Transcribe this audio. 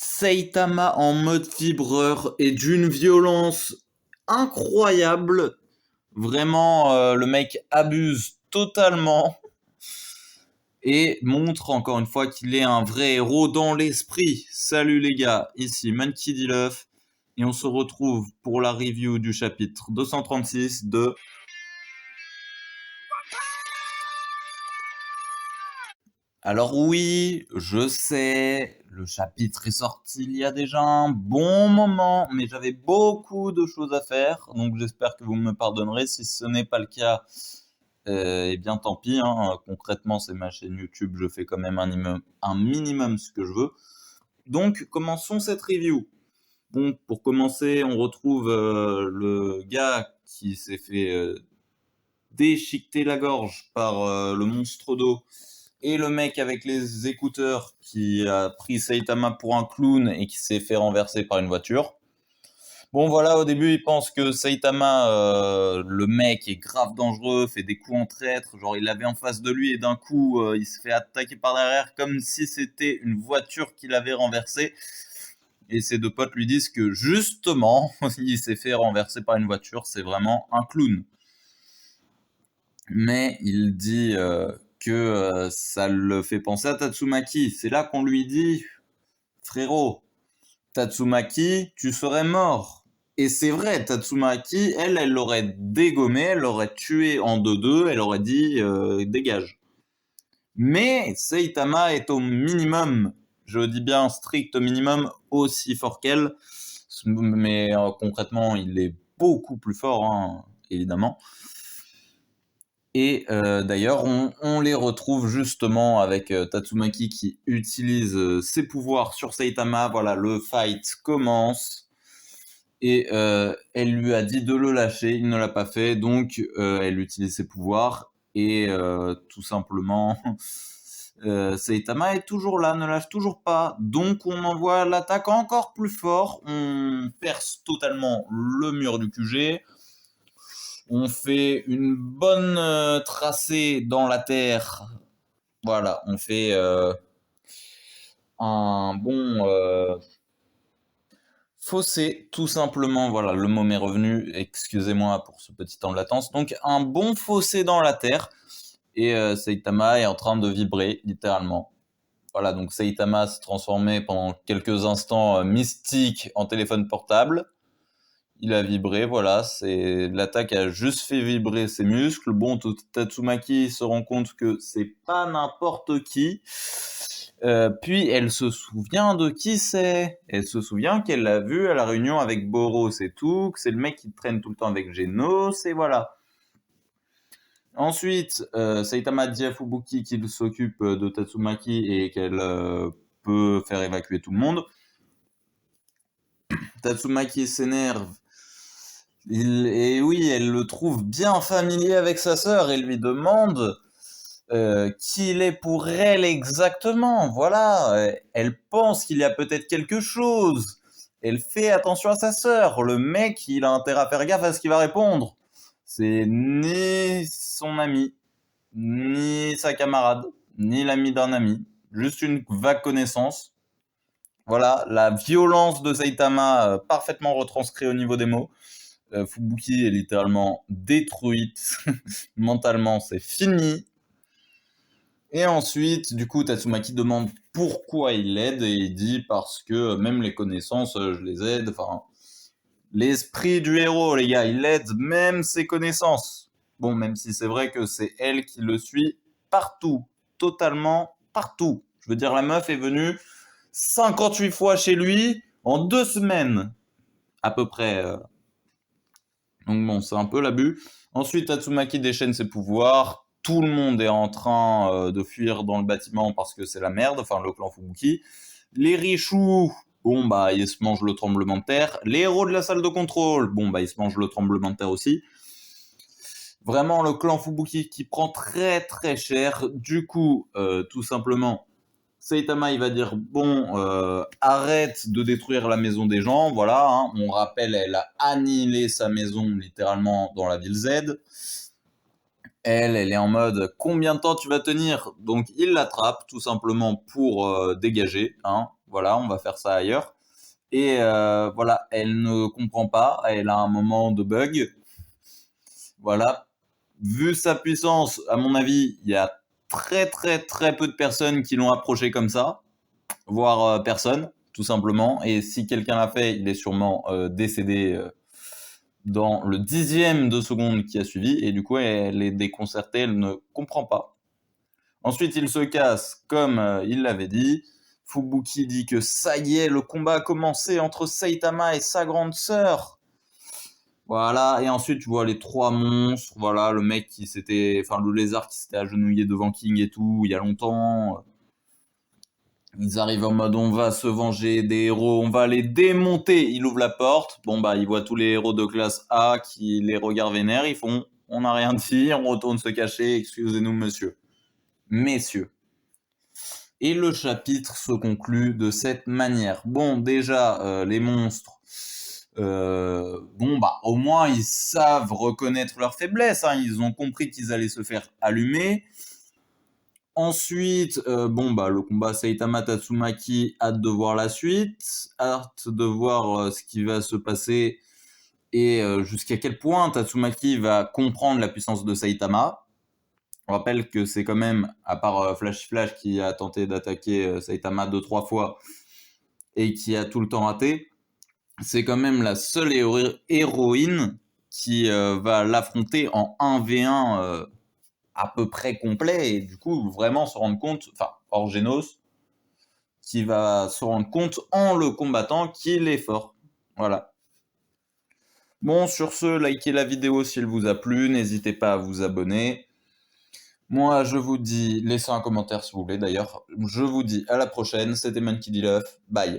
Saitama en mode fibreur est d'une violence incroyable. Vraiment, le mec abuse totalement et montre encore une fois qu'il est un vrai héros dans l'esprit. Salut les gars, ici Monkey D. Luffy et on se retrouve pour la review du chapitre 236 de... Alors oui, je sais, le chapitre est sorti il y a déjà un bon moment, mais j'avais beaucoup de choses à faire, donc j'espère que vous me pardonnerez. Si ce n'est pas le cas, eh bien tant pis, hein. Concrètement, c'est ma chaîne YouTube, je fais quand même un minimum ce que je veux. Donc commençons cette review. Bon, pour commencer, on retrouve le gars qui s'est fait déchiqueter la gorge par le monstre d'eau et le mec avec les écouteurs qui a pris Saitama pour un clown et qui s'est fait renverser par une voiture. Bon voilà, au début il pense que Saitama, le mec est grave dangereux, fait des coups en traître, genre il l'avait en face de lui et d'un coup il se fait attaquer par derrière comme si c'était une voiture qui l'avait renversé. Et ses deux potes lui disent que justement il s'est fait renverser par une voiture, c'est vraiment un clown. Mais il dit que ça le fait penser à Tatsumaki. C'est là qu'on lui dit, frérot, Tatsumaki, tu serais mort. Et c'est vrai, Tatsumaki, elle l'aurait dégommé, elle l'aurait tué en 2-2, elle aurait dit dégage. Mais Saitama est au minimum, je dis bien strict minimum, aussi fort qu'elle. Mais concrètement, il est beaucoup plus fort, hein, évidemment. Et d'ailleurs, on les retrouve justement avec Tatsumaki qui utilise ses pouvoirs sur Saitama. Voilà, le fight commence. Et elle lui a dit de le lâcher, il ne l'a pas fait, donc elle utilise ses pouvoirs. Et tout simplement, Saitama est toujours là, ne lâche toujours pas. Donc on envoie l'attaque encore plus fort. On perce totalement le mur du QG. On fait une bonne tracée dans la terre. Voilà, on fait un bon fossé, tout simplement. Voilà, le mot m'est revenu. Excusez-moi pour ce petit temps de latence. Donc, un bon fossé dans la terre. Et Saitama est en train de vibrer, littéralement. Voilà, donc Saitama s'est transformé pendant quelques instants mystique en téléphone portable. Il a vibré, voilà, c'est l'attaque a juste fait vibrer ses muscles. Bon, Tatsumaki se rend compte que c'est pas n'importe qui. Puis elle se souvient de qui c'est. Elle se souvient qu'elle l'a vu à la réunion avec Boros et tout, que c'est le mec qui traîne tout le temps avec Genos, et voilà. Ensuite, Saitama dit à Fubuki qu'il s'occupe de Tatsumaki et qu'elle peut faire évacuer tout le monde. Tatsumaki s'énerve. Et oui, elle le trouve bien familier avec sa sœur et lui demande qui il est pour elle exactement. Voilà, elle pense qu'il y a peut-être quelque chose. Elle fait attention à sa sœur. Le mec, il a intérêt à faire gaffe à ce qu'il va répondre. C'est ni son ami, ni sa camarade, ni l'ami d'un ami. Juste une vague connaissance. Voilà, la violence de Saitama parfaitement retranscrit au niveau des mots. Fubuki est littéralement détruite. Mentalement, c'est fini. Et ensuite, du coup, Tatsumaki demande pourquoi il l'aide et il dit parce que même les connaissances, je les aide. Enfin, l'esprit du héros, les gars, il aide même ses connaissances. Bon, même si c'est vrai que c'est elle qui le suit partout, totalement partout. Je veux dire, la meuf est venue 58 fois chez lui en 2 semaines, à peu près. Donc bon, c'est un peu l'abus. Ensuite, Tatsumaki déchaîne ses pouvoirs. Tout le monde est en train de fuir dans le bâtiment parce que c'est la merde, enfin le clan Fubuki. Les Richoux, bon bah ils se mangent le tremblement de terre. Les héros de la salle de contrôle, bon bah ils se mangent le tremblement de terre aussi. Vraiment le clan Fubuki qui prend très très cher. Du coup, tout simplement, Saitama, il va dire bon, arrête de détruire la maison des gens, voilà. Hein. On rappelle, elle a annihilé sa maison littéralement dans la ville Z. Elle est en mode combien de temps tu vas tenir? Donc il l'attrape tout simplement pour dégager. Hein. voilà, on va faire ça ailleurs. Et voilà, elle ne comprend pas, elle a un moment de bug. Voilà, vu sa puissance, à mon avis, il y a très très très peu de personnes qui l'ont approché comme ça, voire personne, tout simplement. Et si quelqu'un l'a fait, il est sûrement décédé dans le 10e de seconde qui a suivi. Et du coup, elle est déconcertée, elle ne comprend pas. Ensuite, il se casse, comme il l'avait dit. Fubuki dit que ça y est, le combat a commencé entre Saitama et sa grande sœur. Voilà, et ensuite tu vois les trois monstres, voilà, le mec qui s'était, enfin le lézard qui s'était agenouillé devant King et tout, il y a longtemps. Ils arrivent en mode on va se venger des héros, on va les démonter. Il ouvre la porte, bon bah il voit tous les héros de classe A qui les regardent vénères, ils font on n'a rien dit, on retourne se cacher, excusez-nous monsieur. Messieurs. Et le chapitre se conclut de cette manière. Bon, déjà, les monstres, bon, bah, au moins, ils savent reconnaître leurs faiblesses. Hein. Ils ont compris qu'ils allaient se faire allumer. Ensuite, bon, bah, le combat Saitama-Tatsumaki, hâte de voir la suite. Hâte de voir ce qui va se passer et jusqu'à quel point Tatsumaki va comprendre la puissance de Saitama. On rappelle que c'est quand même, à part Flash Flash qui a tenté d'attaquer Saitama 2-3 fois et qui a tout le temps raté, c'est quand même la seule héroïne qui va l'affronter en 1v1 à peu près complet et du coup vraiment se rendre compte, enfin Orgenos, qui va se rendre compte en le combattant qu'il est fort. Voilà. Bon, sur ce, likez la vidéo si elle vous a plu, n'hésitez pas à vous abonner. Moi, je vous dis, laissez un commentaire si vous voulez d'ailleurs. Je vous dis à la prochaine, c'était Monkey D. Love. Bye.